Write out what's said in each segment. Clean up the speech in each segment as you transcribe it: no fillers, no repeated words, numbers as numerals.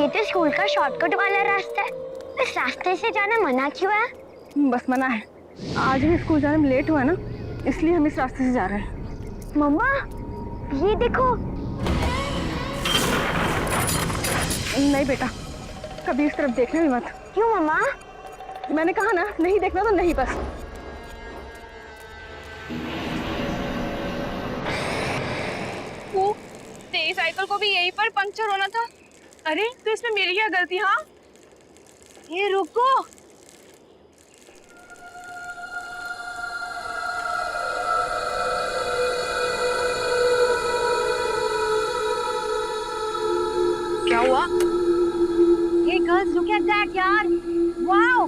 तो स्कूल का शॉर्टकट वाला रास्ता है, इस रास्ते से जाना मना क्यों है? बस मना है, आज भी स्कूल जाने में लेट हुआ ना, इसलिए हम इस रास्ते से जा रहे हैं। मम्मा ये देखो। नहीं बेटा, कभी इस तरफ देखना भी मत। क्यों मम्मा? मैंने कहा ना, नहीं देखना तो नहीं बस। तेरी साइकिल को भी यहीं पर पंक्चर होना था। अरे तो इसमें मेरी क्या गलती? हाँ ये रुको, क्या हुआ? ये गर्ल्स लुक एट दैट यार, वाओ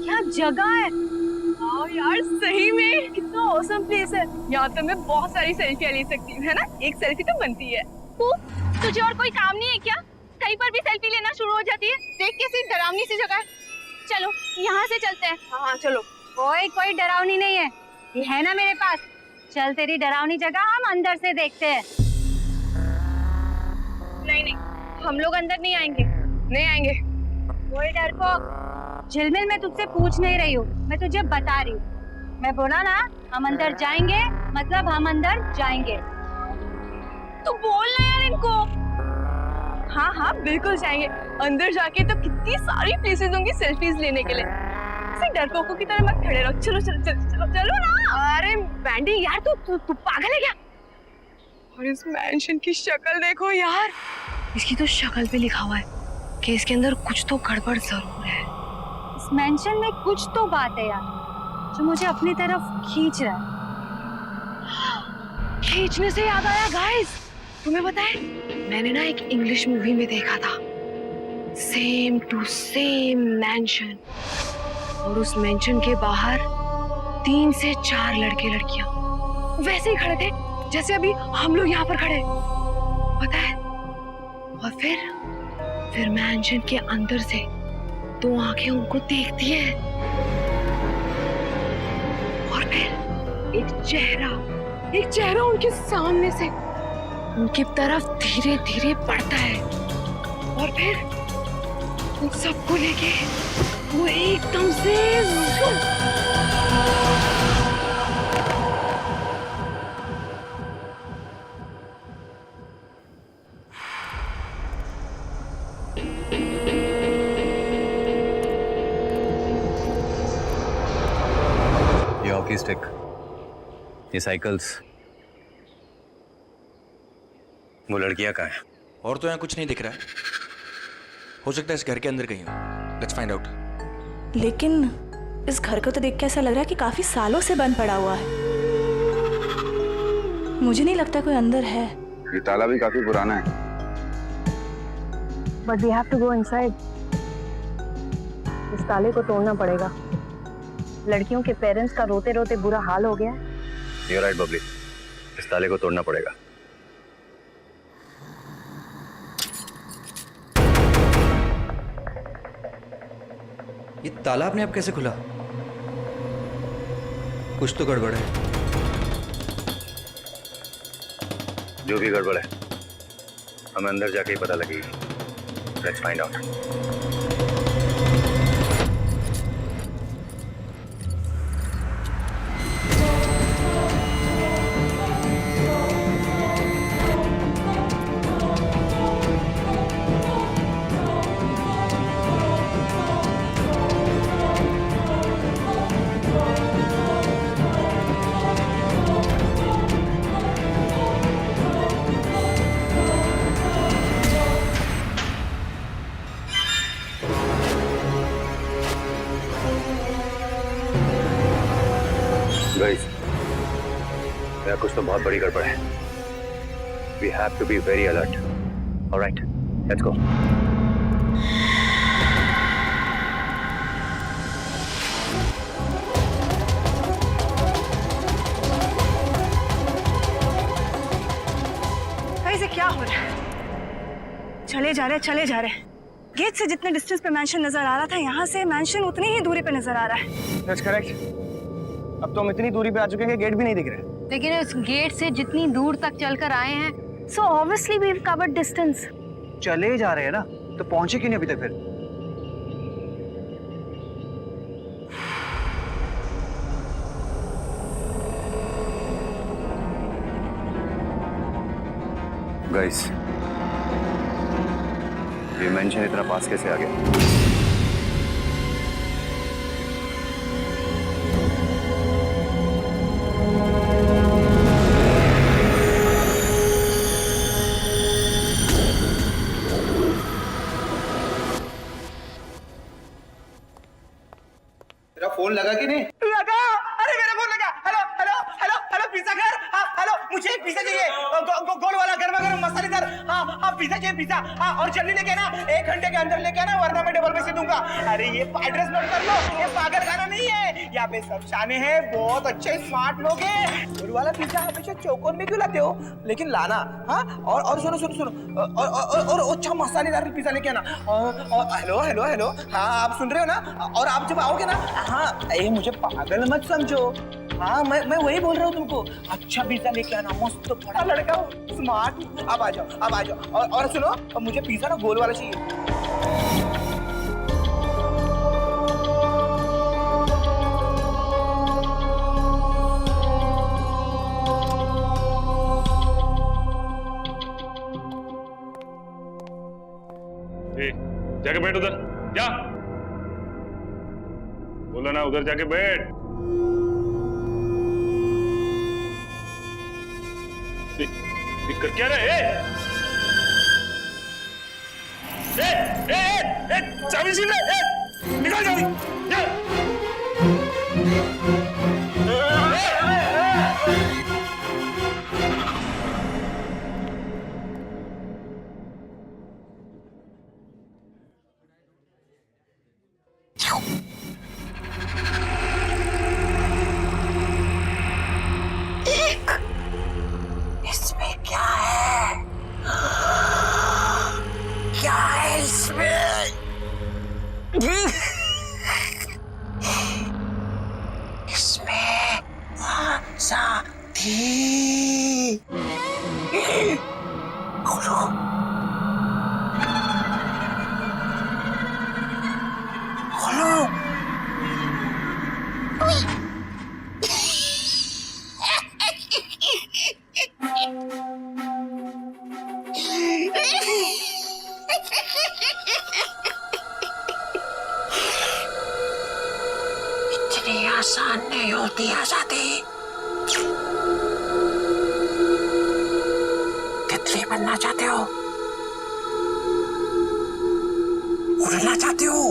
क्या जगह है। वाओ यार सही में कितना ऑसम प्लेस है। यहाँ तो मैं बहुत सारी सेल्फियाँ ले सकती हूँ, है ना? एक सेल्फी तो बनती है। तुझे और कोई काम नहीं है क्या? कहीं पर भी सेल्फी लेना शुरू हो जाती है। देख कैसी डरावनी सी जगह है। चलो यहाँ से चलते हैं। हाँ चलो। कोई डरावनी नहीं है, ये है ना मेरे पास। चल तेरी डरावनी जगह हम अंदर से देखते हैं। नहीं हम लोग अंदर नहीं आएंगे। नहीं आएंगे। कोई डरपोक, झिलमिल मैं तुझसे पूछ नहीं रही हूँ, मैं तुझे बता रही हूँ। मैं बोला ना हम अंदर जाएंगे, मतलब हम अंदर जाएंगे। तू बोल ना यार इनको। हाँ बिल्कुल जाएंगे। अंदर जाके तो कितनी सारी प्लेसेस होंगी सेल्फीज लेने के लिए। ऐसे डरपोकों की तरह मत खड़े रहो। चलो ना। अरे बैंडी यार तू पागल है क्या? और इस मैंशन की शक्ल देखो यार, इसकी तो शक्ल पे लिखा हुआ है कि इसके अंदर कुछ तो गड़बड़ जरूर है। इस मैंशन में कुछ तो बात है यार, जो मुझे अपनी तरफ खींच रहा है। खींचने से याद आया गाइस, तुम्हें पता है मैंने ना एक इंग्लिश मूवी में देखा था, सेम टू सेम मैंशन, और उस मैंशन के बाहर 3 से 4 लड़के लड़कियां वैसे ही खड़े थे जैसे अभी हम लोग यहाँ पर खड़े, पता है? और फिर मैंशन के अंदर से 2 आंखें उनको देखती है, और फिर एक चेहरा उनके सामने से उनकी तरफ धीरे धीरे बढ़ता है, और फिर उन सबको लेके वो एकदम से ये हॉकी स्टिक, ये साइकिल्स, वो लड़कियां कहाँ हैं? और तो यहाँ कुछ नहीं दिख रहा है, हो सकता है इस घर के अंदर कहीं हो। Let's find out. लेकिन इस घर को तो देख के ऐसा लग रहा है कि काफी सालों से बंद पड़ा हुआ है। मुझे नहीं लगता कोई अंदर है। ये ताला भी काफी पुराना है। But we have to go inside. इस ताले को तोड़ना पड़ेगा। लड़कियों के पेरेंट्स का रोते रोते बुरा हाल हो गया है। You're right, बबली, इस ताले को तोड़ना पड़ेगा। ये ताला अपने आप कैसे खुला? कुछ तो गड़बड़ है। जो भी गड़बड़ है हमें अंदर जाके ही पता लगेगी। Let's find out. गाइस, यहाँ कुछ तो बहुत बड़ी गड़बड़ है। We have to be very alert. All right, let's go. ऐसे क्या हो रहा है? चले जा रहे। गेट से जितने डिस्टेंस पे मैंशन नजर आ रहा था, यहाँ से मैंशन उतनी ही दूरी पे नजर आ रहा है। That's correct. अब तो हम इतनी दूरी पे आ चुके हैं कि गेट भी नहीं दिख रहे। लेकिन इस गेट से जितनी दूर तक चलकर आए हैं, so obviously we've covered distance. चले जा रहे हैं ना, तो पहुंचे क्यों नहीं अभी तक फिर? गाइस, ये मेंशन इतना पास कैसे आ गया? तेरा फोन लगा कि नहीं? लगा। अरे मेरा फोन लगा। Hello hello hello hello pizza घर। हाँ हेलो, मुझे एक पिज्जा चाहिए, गोल वाला, गर्मा गर्म मसालेदार। हाँ हाँ पिज्जा चाहिए, पिज्जा। हाँ और जल्दी लेके आना, 1 घंटे के अंदर लेके आना, वरना मैं डबल पैसे दूंगा। अरे ये एड्रेस नोट कर लो, ये पागल खाना नहीं है, यहाँ पे सब शाने हैं, बहुत अच्छे स्मार्ट लोग हैं। गोल वाला पिज्जा हमेशा चौकोर में क्यों लाते हो? लेकिन लाना। हाँ और सुनो सुनो सुनो, और अच्छा मसालेदार पिज्जा लेके आना। और हेलो हेलो हेलो, हाँ आप सुन रहे हो ना? और आप जब आओगे ना, हाँ ये मुझे पागल मत समझो। हाँ मैं वही बोल रहा हूँ तुमको, अच्छा पिज्जा लेके आना, मस्त बड़ा लड़का हो, स्मार्ट। अब आ जाओ, अब आ जाओ। और सुनो, मुझे पिज्जा ना गोल वाला चाहिए। जाके बैठ उधर, जा। बोला ना उधर जाके बैठ। कर क्या रहे? चाबी छीन ले, निकाल चाबी। इसमें क्या है? क्या है इसमें? इसमें साथी। खोलो। खोलो। इतनी आसान नहीं होती आजादी। तितली बनना चाहते हो? उड़ना चाहते हो?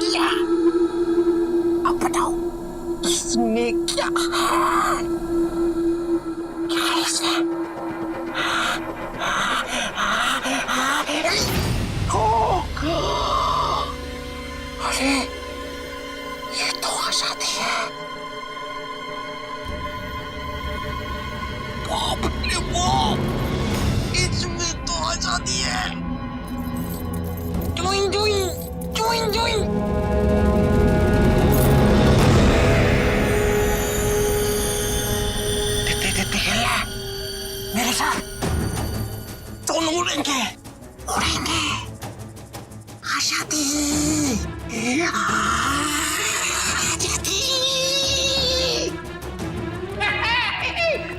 क्या? अब बताओ, इसमें क्या है? क्या है इसमें? अरे ये तो आजादी है। बाप रे बाप, इसमें तो आजादी है। Join join join join. तितली तितली खेलना मेरे साथ। दोनों उड़ेंगे उड़ेंगे। आजादी आजादी।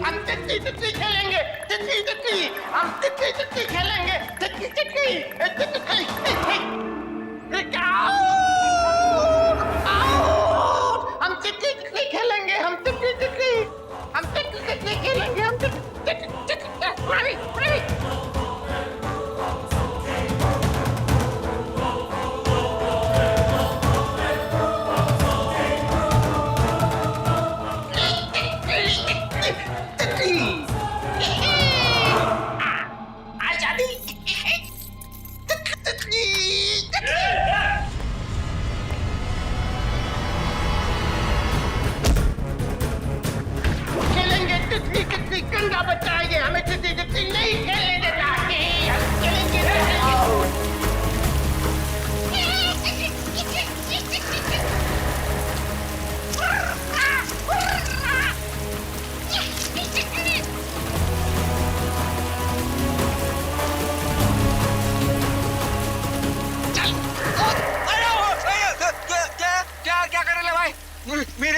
हम तितली तितली खेलेंगे, तितली तितली, हम तितली तितली खेलेंगे, तितली तितली तितली। हम तितली तितली खेलेंगे, हम तितली तितली, हम तितली तितली खेलेंगे, हम तितली तितली। आजादी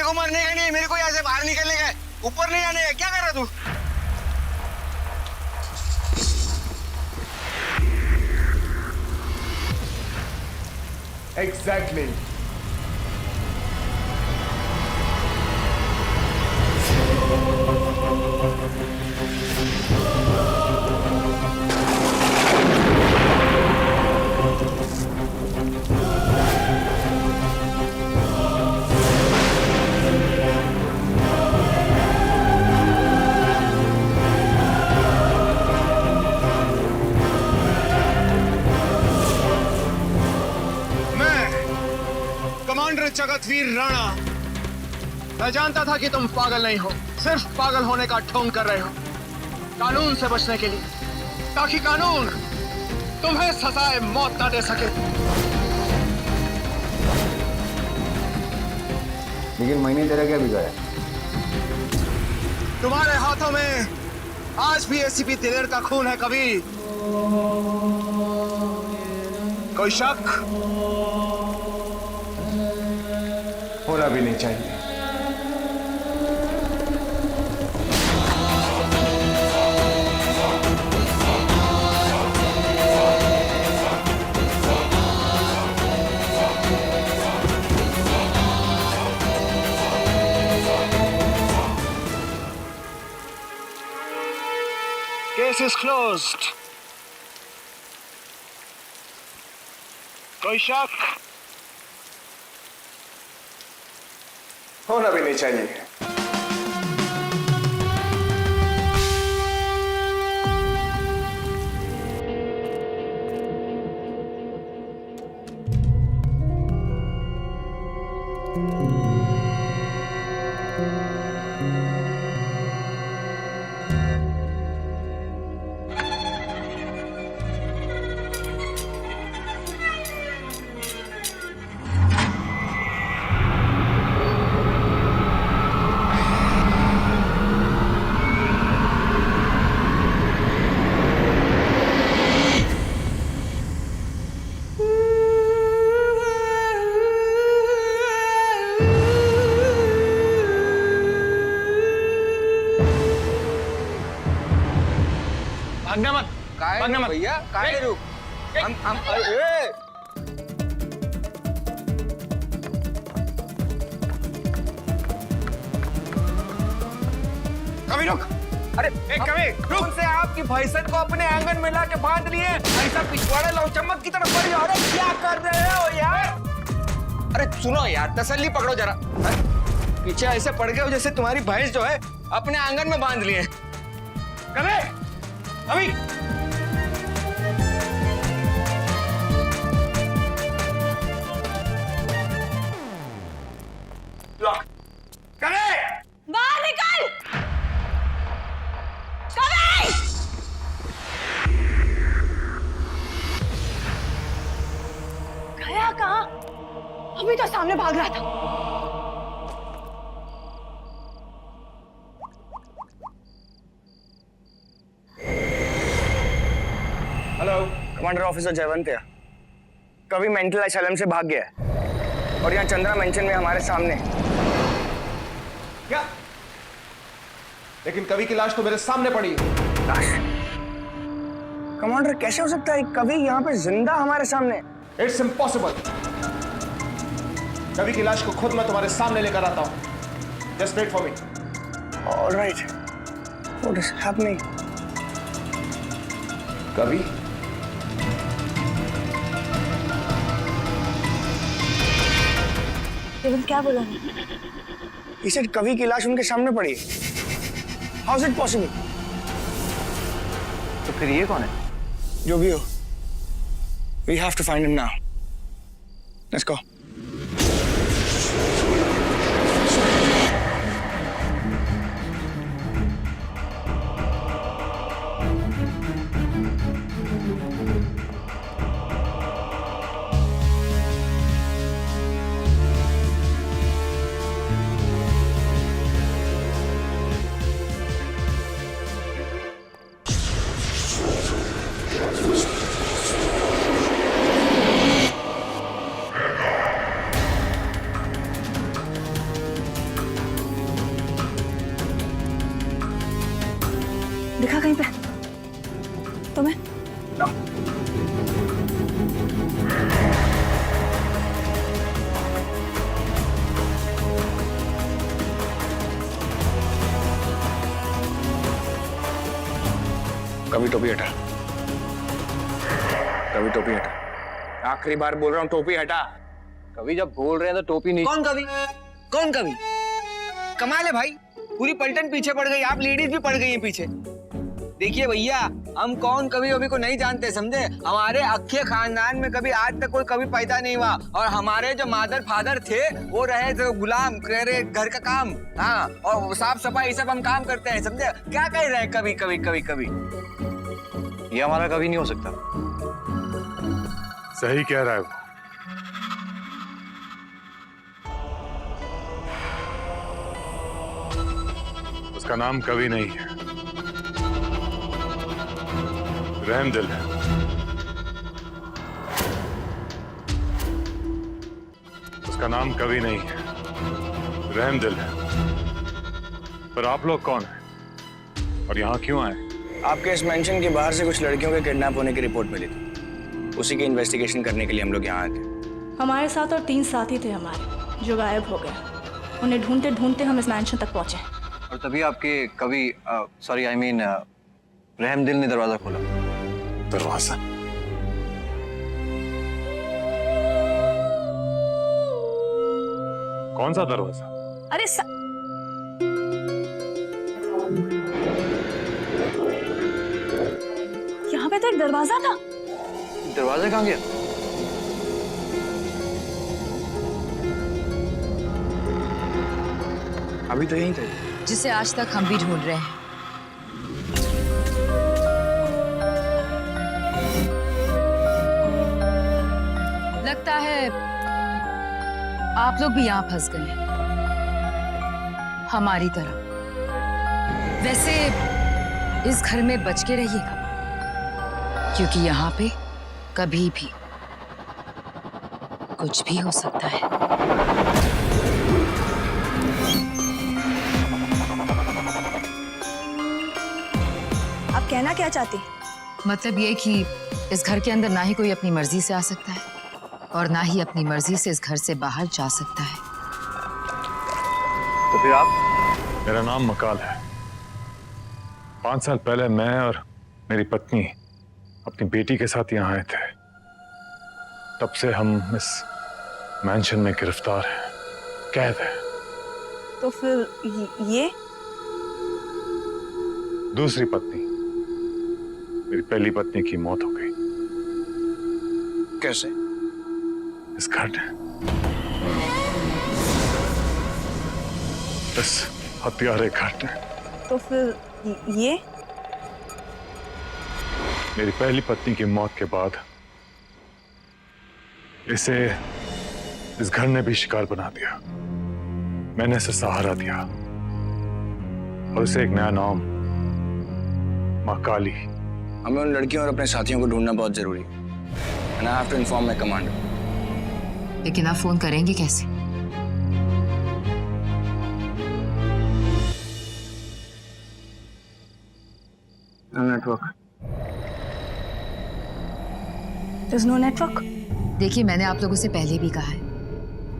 को मरने का नहीं, मेरे को यहाँ से बाहर निकलने का है, ऊपर नहीं जाने का। क्या कर रहा तू? Exactly. कमांडर जगतवीर राणा, मैं जानता था कि तुम पागल नहीं हो, सिर्फ पागल होने का ढोंग कर रहे हो कानून से बचने के लिए, ताकि कानून तुम्हें सजाए मौत ना दे सके। लेकिन मैंने तेरा क्या बिगाड़ा? तुम्हारे हाथों में आज भी एसीपी दिलेर का खून है। कभी कोई शक होना भी नहीं चाहिए। Case is closed. कोई शक होना भी नहीं चाहिए। भागना मत, भागना मत भैया। काहे रुक? हम कभी रुक। अरे कभी रुक से आपकी भैंसन को अपने आंगन में लाके बांध लिए, ऐसा पिछवाड़े लौचम्मक की तरफ बढ़ जाओ। अरे क्या कर रहे हो यार? अरे सुनो यार, तसल्ली पकड़ो जरा। पीछे ऐसे पड़ गए हो जैसे तुम्हारी भैंस जो है अपने आंगन में बांध लिए। कभी अभी बाहर निकल। कभी गया कहाँ? अभी तो सामने भाग रहा था। हेलो, कमांडर ऑफिसर जयवंत है। कभी मेंटल असाइलम से भाग गया है और यहाँ चंद्रा मेंशन में हमारे सामने। क्या? लेकिन कवि की लाश तो मेरे सामने पड़ी है। लाश? कमांडर कैसे हो सकता है कभी यहाँ पे जिंदा हमारे सामने? It's impossible. कवि की लाश को खुद मैं तुम्हारे सामने लेकर आता हूं। Just wait for me. Alright, what is happening? Kavi? क्या बोला? He said कवि की लाश उनके सामने पड़ी है। How is it possible? तो फिर ये कौन है? जो भी हो, we have to find him now. Let's go. कभी टोपी हटा, कभी टोपी हटा। आखिरी बार बोल रहा हूँ, टोपी हटा। कभी जब बोल रहे हैं तो टोपी नहीं। कौन कवि? कौन कवि? कमाल है भाई, पूरी पलटन पीछे पड़ गई, आप लेडीज भी पड़ गई हैं पीछे। देखिए भैया, हम कौन कवि अभी को नहीं जानते, समझे? हमारे अक्खे खानदान में कभी आज तक कोई कवि पैदा नहीं हुआ, और हमारे जो मादर फादर थे वो रहे थे गुलाम, कह रहे घर का काम, हाँ, और साफ सफाई सब हम काम करते हैं, समझे? क्या कह रहे हैं कवि कवि कवि कवि? ये हमारा कभी नहीं हो सकता। सही कह रहा है वो। उसका नाम कवि नहीं है, रहमदिल है। उसका नाम कवि नहीं है, रहमदिल है। पर आप लोग कौन हैं और यहाँ क्यों आए? आपके इस मेंशन के बाहर से कुछ लड़कियों के किडनैप होने की रिपोर्ट मिली थी, उसी की इन्वेस्टिगेशन करने के लिए हम लोग यहाँ आए थे। हमारे साथ और 3 साथी थे हमारे जो गायब हो गए। उन्हें ढूंढते ढूंढते हम इस मैंशन तक पहुंचे। और तभी आपके कवि सॉरी आई मीन रहमदिल ने दरवाजा खोला। दरवाजा? कौन सा दरवाजा? अरे यहाँ पे तो एक दरवाजा था। दरवाजा कहाँ गया? अभी तो यहीं थे, जिसे आज तक हम भी ढूंढ रहे हैं। लगता है आप लोग भी यहाँ फंस गए हैं, हमारी तरह। वैसे इस घर में बच के रहिएगा, क्योंकि यहाँ पे कभी भी कुछ भी हो सकता है। आप कहना क्या चाहती? मतलब ये कि इस घर के अंदर ना ही कोई अपनी मर्जी से आ सकता है और ना ही अपनी मर्जी से इस घर से बाहर जा सकता है। तो फिर आप? मेरा नाम मकाल है। 5 साल पहले मैं और मेरी पत्नी अपनी बेटी के साथ यहाँ आए थे। तब से हम इस मैंशन में गिरफ्तार हैं, कैद हैं। तो फिर ये दूसरी पत्नी, मेरी पहली पत्नी की मौत हो गई। कैसे? इस घर ने, इस हत्यारे घर ने। तो फिर ये मेरी पहली पत्नी की मौत के बाद इसे इस घर ने भी शिकार बना दिया। मैंने इसे सहारा दिया और उसे एक नया नाम, माँ काली। हमें उन लड़कियों और अपने साथियों को ढूंढना बहुत जरूरी है। And I have to inform my commander. लेकिन आप फोन करेंगे कैसे? नेटवर्क। There's no network. देखिए, मैंने आप लोगों से पहले भी कहा है,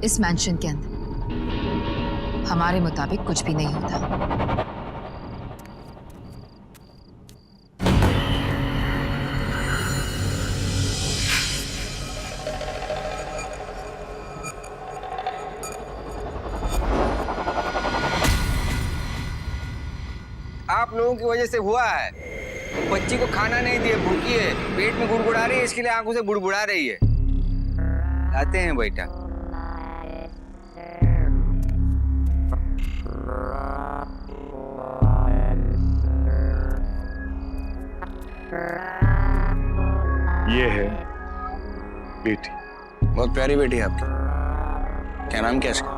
इस मैंशन के अंदर हमारे मुताबिक कुछ भी नहीं होता। आप लोगों की वजह से हुआ है। बच्ची को खाना नहीं दिए, भूखी है, पेट में गुड़गुड़ा रही है, इसके लिए आंखों से बुड़बुड़ा रही है। आते हैं बेटा। ये है बेटी। बहुत प्यारी बेटी है आपकी। क्या नाम क्या इसका?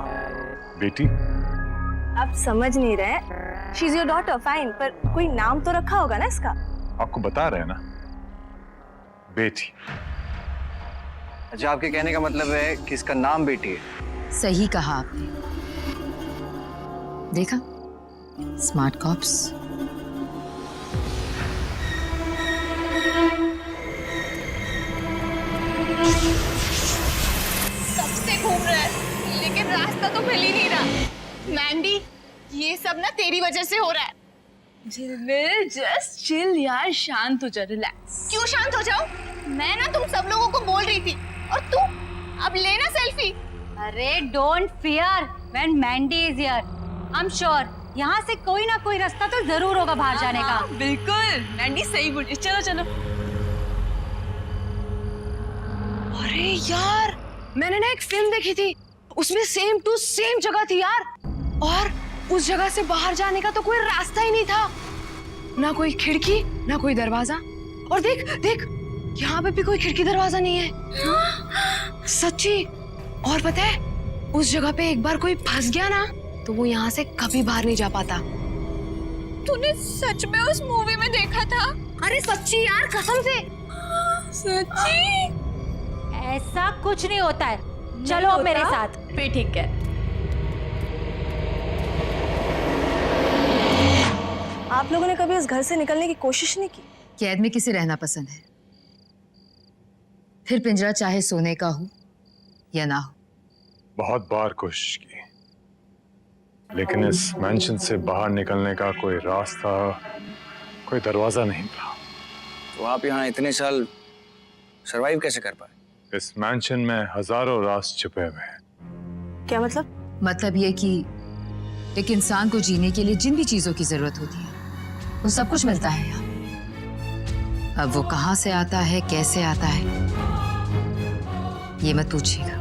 बेटी? आप समझ नहीं रहे। She's your daughter, fine, पर कोई नाम तो रखा होगा ना इसका? आपको बता रहे हैं ना, बेटी। अच्छा, आपके कहने का मतलब है कि इसका नाम बेटी है? सही कहा आपने। देखा, स्मार्ट कॉप्स। सबसे घूम रहा है, लेकिन रास्ता तो मिल ही नहीं रहा। मैंडी, ये सब ना तेरी वजह से हो रहा है। झिलमिल जस्ट चिल यार, शांत हो जा, रिलैक्स। क्यों शांत हो जाओ? मैं ना तुम सब लोगों को बोल रही थी और तू अब लेना सेल्फी। अरे don't fear when Mandy is here. I am sure यहाँ से कोई ना कोई रास्ता तो जरूर होगा बाहर जाने का। बिल्कुल, मैंडी सही बोली। चलो चलो। अरे यार, मैंने ना एक फिल्म देखी थी, उसमें सेम टू सेम जगह थी यार, और उस जगह से बाहर जाने का तो कोई रास्ता ही नहीं था, ना कोई खिड़की ना कोई दरवाजा। और देख देख, यहाँ पे भी कोई खिड़की दरवाजा नहीं है। सच्ची। और पता है, उस जगह पे एक बार कोई फंस गया ना तो वो यहाँ से कभी बाहर नहीं जा पाता। तूने सच में उस मूवी में देखा था? अरे सच्ची यार, कसम से। सच्ची? ऐसा कुछ नहीं होता है। चलो अब मेरे साथ। फिर ठीक है। आप लोगों ने कभी उस घर से निकलने की कोशिश नहीं की? कैद में किसे रहना पसंद है? फिर पिंजरा चाहे सोने का हो या ना हो। बहुत बार कोशिश की, लेकिन इस मैंशन से बाहर निकलने का कोई रास्ता, कोई दरवाजा नहीं था। तो आप यहाँ इतने साल सरवाइव कैसे कर पाए? इस मैंशन में हजारों राज छुपे हुए हैं। क्या मतलब? मतलब ये कि एक इंसान को जीने के लिए जिन भी चीजों की जरूरत होती है वो सब कुछ मिलता है यहाँ। अब वो कहाँ से आता है, कैसे आता है, ये मत पूछिएगा,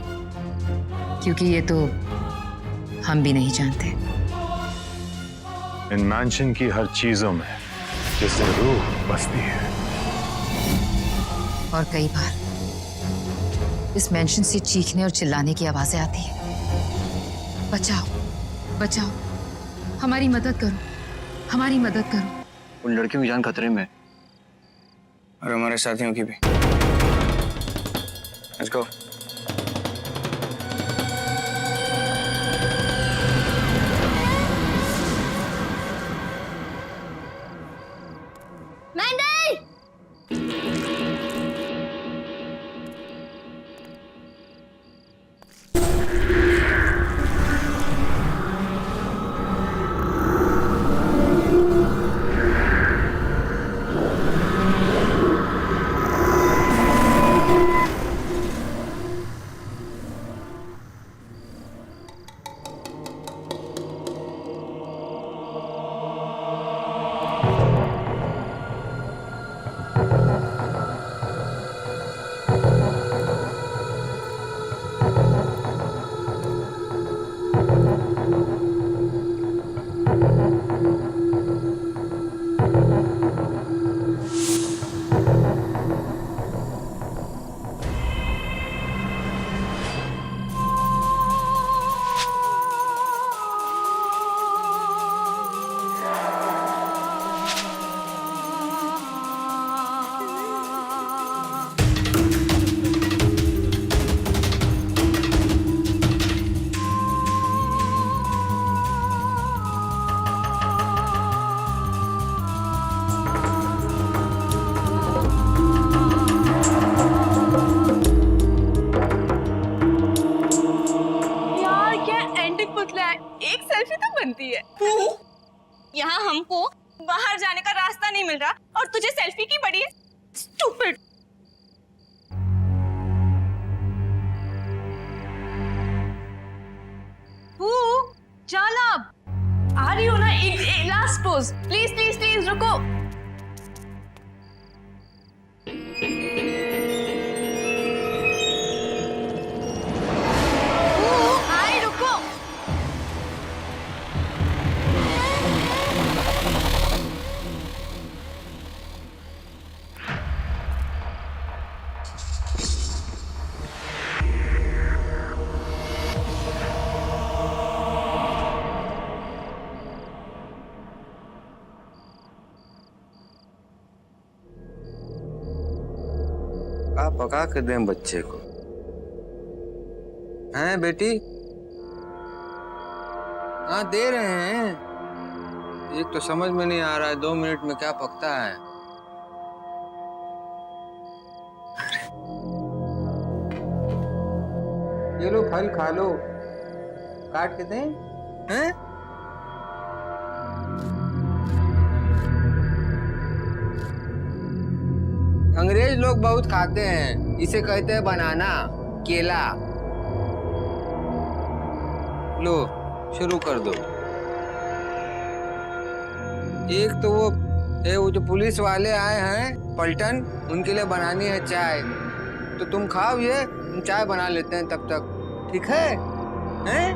क्योंकि ये तो हम भी नहीं जानते। इन मैंशन की हर चीजों में जिससे रूह बसती है। और कई बार इस मैंशन से चीखने और चिल्लाने की आवाजें आती है, बचाओ बचाओ, हमारी मदद करो, हमारी मदद करो। उन लड़कियों की जान खतरे में है और हमारे साथियों की भी। Let's go. यहाँ हमको बाहर जाने का रास्ता नहीं मिल रहा और तुझे सेल्फी की बड़ी स्टूपिड। चल अब आ रही हो ना, एक last pose. Please please please रुको। आई रुको। आप पका के दें बच्चे को, हैं बेटी? हाँ दे रहे हैं। एक तो समझ में नहीं आ रहा है 2 मिनट में क्या पकता है। ये लो फल खा लो, काट के दें? हैं? अंग्रेज लोग बहुत खाते हैं, इसे कहते हैं बनाना, केला। लो शुरू कर दो। एक तो वो जो पुलिस वाले आए हैं पलटन, उनके लिए बनानी है चाय, तो तुम खाओ ये, हम चाय बना लेते हैं तब तक, ठीक है? हैं?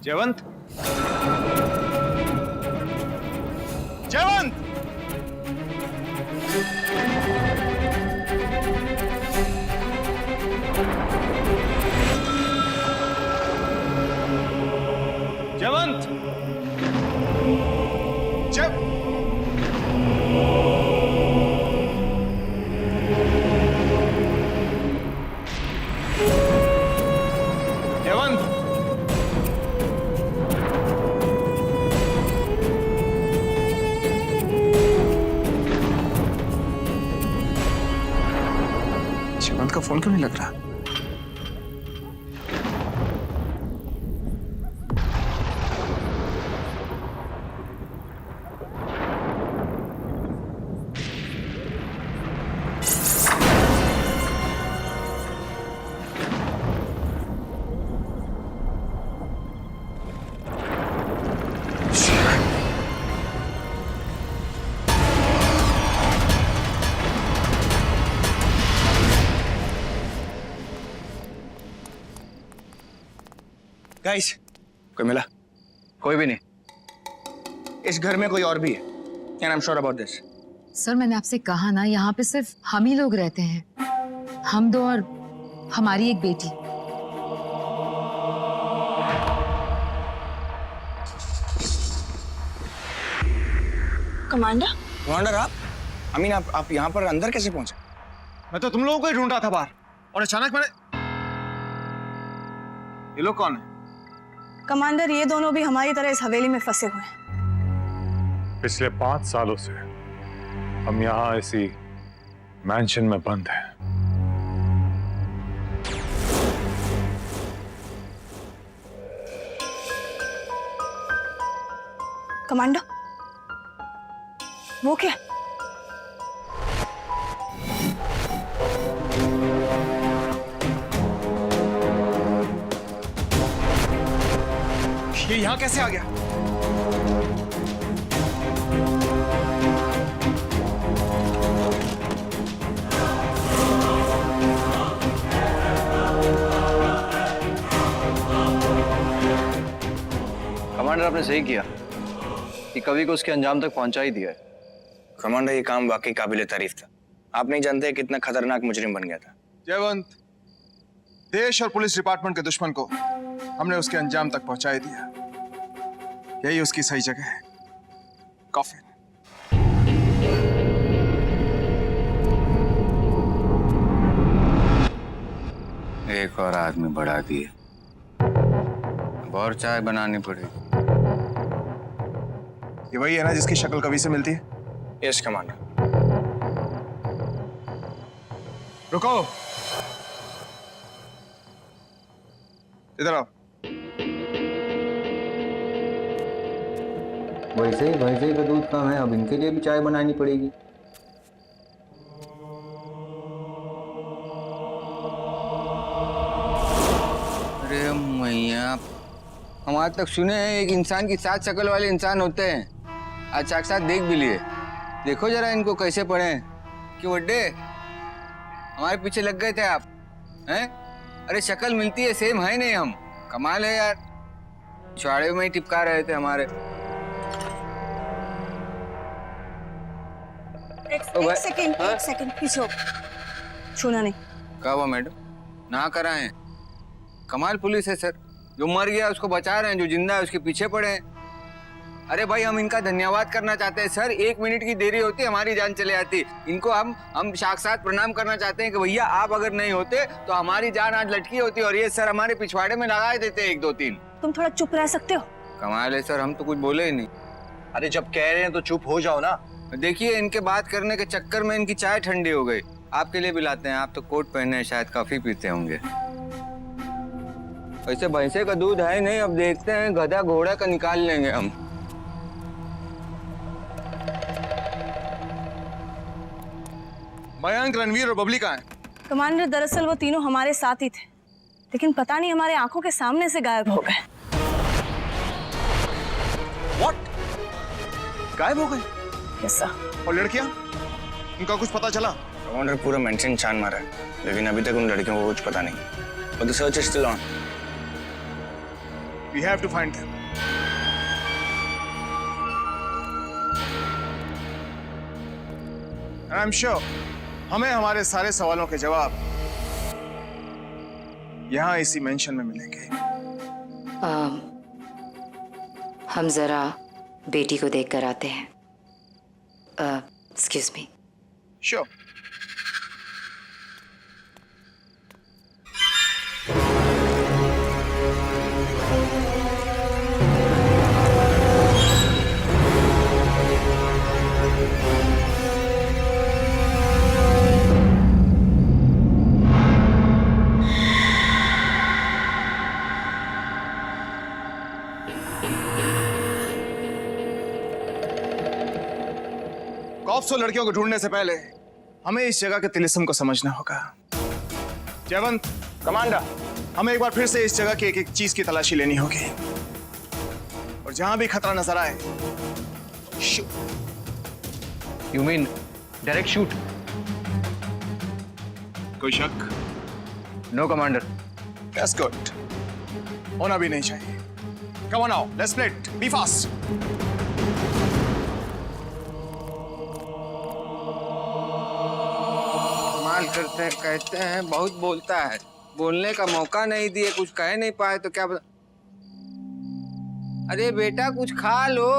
जयवंत, जयवंत, जयवंत, जयवंत, जयवंत का फोन क्यों नहीं लग रहा? गाइस, कोई मिला? कोई भी नहीं। इस घर में कोई और भी है। And I am sure about this. Sir मैंने आपसे कहा ना, यहाँ पे सिर्फ हम ही लोग रहते हैं, हम दो और हमारी एक बेटी। कमांडर? कमांडर आप? अमीन आप यहाँ पर अंदर कैसे पहुंचे? मैं तो तुम लोगों को ही ढूंढ रहा था बाहर, और अचानक मैंने... ये लोग कौन है? कमांडर, ये दोनों भी हमारी तरह इस हवेली में फंसे हुए हैं। पिछले 5 सालों से हम यहाँ इसी मैंशन में बंद हैं। कमांडर, वो क्या? ये यहाँ कैसे आ गया? कमांडर, आपने सही किया कि कवि को उसके अंजाम तक पहुंचा ही दिया है। कमांडर, ये काम वाकई काबिले तारीफ था। आप नहीं जानते कितना खतरनाक मुजरिम बन गया था। जयवंत, देश और पुलिस डिपार्टमेंट के दुश्मन को हमने उसके अंजाम तक पहुंचा ही दिया। यही उसकी सही जगह है, कॉफिन। एक और आदमी बढ़ा दिए, अब और चाय बनानी पड़ेगी। ये वही है ना जिसकी शक्ल कवि से मिलती है? Yes commander. रुको, इधर आओ। वैसे ही का दूध कम है, अब इनके लिए भी चाय बनानी पड़ेगी। अरे मैया, हम आज तक सुने हैं एक इंसान की 7 शक्ल वाले इंसान होते हैं, आज साक्षात देख भी लिए। देखो जरा इनको कैसे पढ़े हैं। क्यों बड्डे, हमारे पीछे लग गए थे आप हैं? अरे शक्ल मिलती है, सेम है नहीं हम। कमाल है यार, छुआड़े में ही टिपका रहे थे हमारे। एक सेकंड पीछे हो। छूना नहीं। क्या हुआ मैडम? ना कराएं। कमाल पुलिस है सर, जो मर गया उसको बचा रहे हैं, जो जिंदा है उसके पीछे पड़े हैं। अरे भाई, हम इनका धन्यवाद करना चाहते हैं सर। 1 मिनट की देरी होती हमारी जान चले जाती। इनको हम साक्षात प्रणाम करना चाहते हैं कि भैया आप अगर नहीं होते तो हमारी जान आज लटकी होती, और ये सर हमारे पिछवाड़े में लगा देते 1 2 3। तुम थोड़ा चुप रह सकते हो? कमाल है सर, हम तो कुछ बोले ही नहीं। अरे जब कह रहे हैं तो चुप हो जाओ ना। देखिए इनके बात करने के चक्कर में इनकी चाय ठंडी हो गई। आपके लिए भी लाते हैं, आप तो कोट पहने हैं, शायद काफी पीते होंगे। वैसे भैंसे का दूध है नहीं, अब देखते हैं गधा घोड़ा का निकाल लेंगे हम। मयंक, रणवीर और बबली कहाँ हैं? कमांडर दरअसल वो तीनों हमारे साथ ही थे, लेकिन पता नहीं हमारे आंखों के सामने से गायब हो गए। What? गायब हो गए? Yes sir. और लड़कियां, उनका कुछ पता चला? कमांडर पूरा मेंशन छान मारा है, लेकिन अभी तक उन लड़कियों को कुछ पता नहीं। But the search is still on. We have to find them. And I'm sure हमें हमारे सारे सवालों के जवाब यहाँ इसी मेंशन में मिलेंगे। हम जरा बेटी को देख कर आते हैं। Excuse me. Sure. कॉप्स और लड़कियों को ढूंढने से पहले हमें इस जगह के तिलिस्म को समझना होगा। जयवंत, कमांडर, हमें एक बार फिर से इस जगह की एक एक चीज की तलाशी लेनी होगी, और जहां भी खतरा नजर आए shoot. You mean direct shoot? कोई शक? No, commander. That's good. होना भी नहीं चाहिए। Come on now, let's split. Be fast. कमाल करते हैं, कहते हैं बहुत बोलता है, बोलने का मौका नहीं दिए, कुछ कह नहीं पाए तो क्या बता। अरे बेटा कुछ खा लो,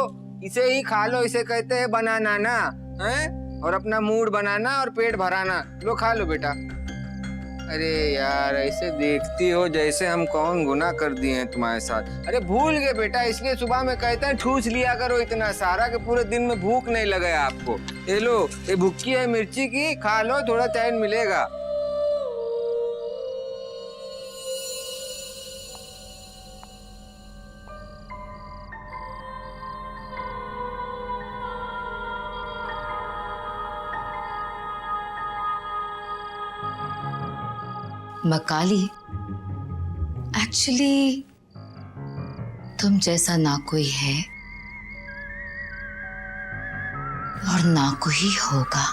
इसे ही खा लो, इसे कहते हैं बनाना ना, हैं? और अपना मूड बनाना और पेट भराना। लो खा लो बेटा। अरे यार ऐसे देखती हो जैसे हम कौन गुनाह कर दिए हैं तुम्हारे साथ। अरे भूल गए बेटा, इसलिए सुबह में कहते हैं ठूस लिया करो इतना सारा कि पूरे दिन में भूख नहीं लगे आपको। ये लो, ये भुक्की है मिर्ची की, खा लो, थोड़ा चैन मिलेगा। मकाली, एक्चुअली तुम जैसा ना कोई है और ना कोई होगा।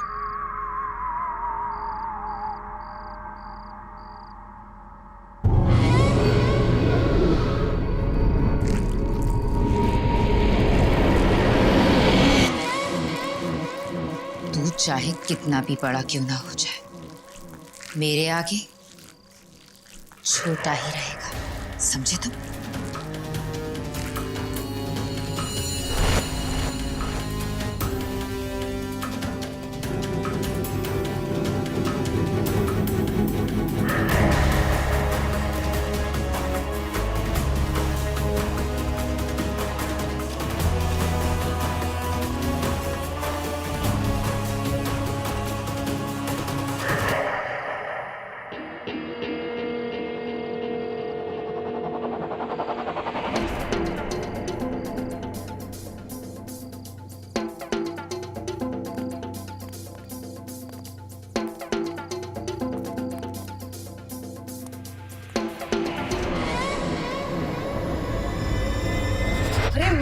तू चाहे कितना भी बड़ा क्यों ना हो जाए, मेरे आगे छोटा ही रहेगा, समझे तुम?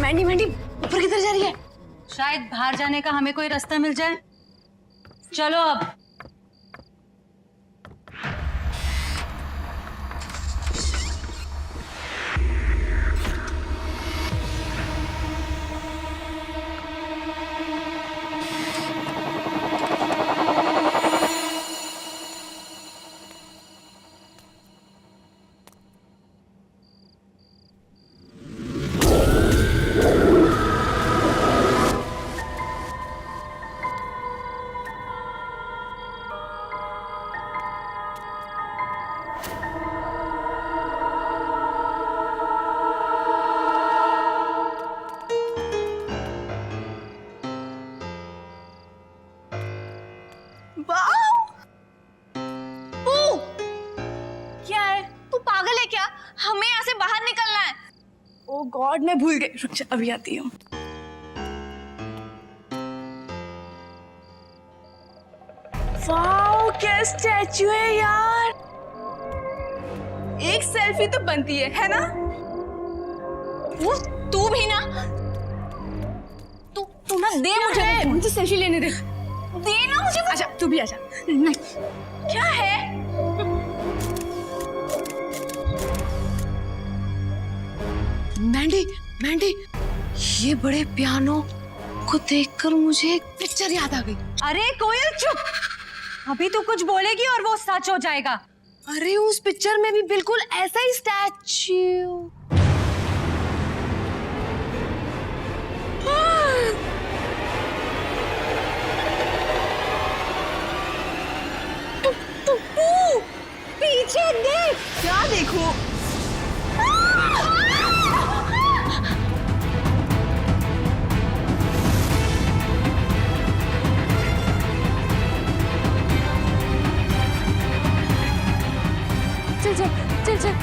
मैंडी मैंडी ऊपर किधर जा रही है? शायद बाहर जाने का हमें कोई रास्ता मिल जाए। चलो अब। हमें यहाँ से बाहर निकलना है। ओ गॉड, मैं भूल गई। रुक जा, अभी आती हूँ। वाओ, क्या स्टैचू है यार। एक सेल्फी तो बनती है ना? वो तू भी ना, तू ना दे मुझे सेल्फी लेने दे। दे ना मुझे। आजा, तू भी आजा। नहीं, क्या है? मैंडी, मैंडी, ये बड़े पियानो को देखकर मुझे एक पिक्चर याद आ गई। अरे कोयल चुप, अभी तू कुछ बोलेगी और वो सच हो जाएगा। अरे उस पिक्चर में भी बिल्कुल ऐसा ही स्टैचू। पीछे देख। क्या देखो? चल चल चल चल।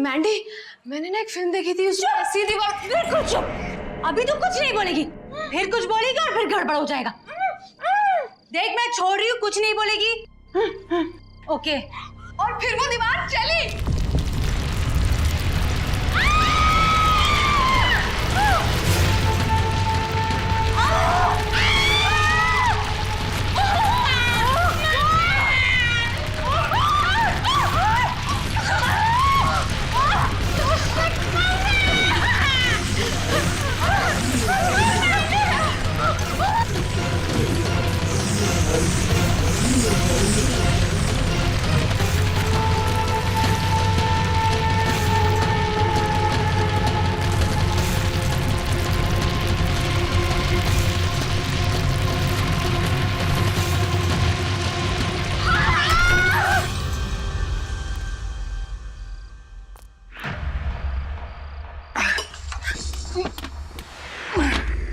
मैंडी, मैंने ना एक फिल्म देखी थी, उसमें ऐसी दीवार। बिल्कुल चुप, अभी तो कुछ नहीं बोलेगी, फिर कुछ बोलेगी और फिर गड़बड़ हो जाएगा। देख मैं छोड़ रही हूँ, कुछ नहीं बोलेगी। ओके, और फिर वो दीवार चली।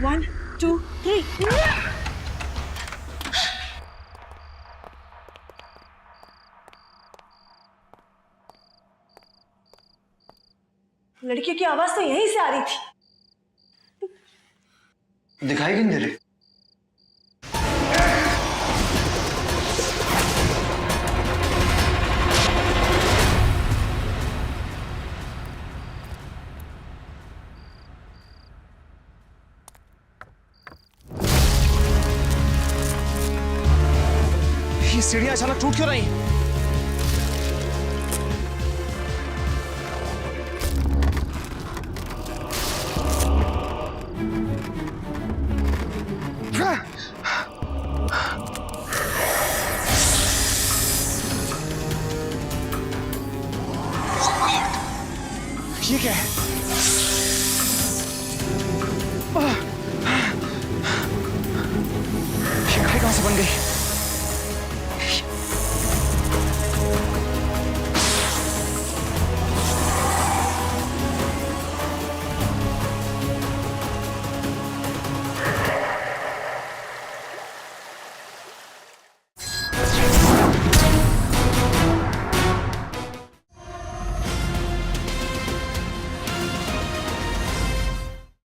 One, two, three. लड़की की आवाज तो यहीं से आ रही थी। दिखाई क्यों दे रही? ये सीढ़ियां अचानक टूट क्यों रही? शिकायत कहां से बन गई?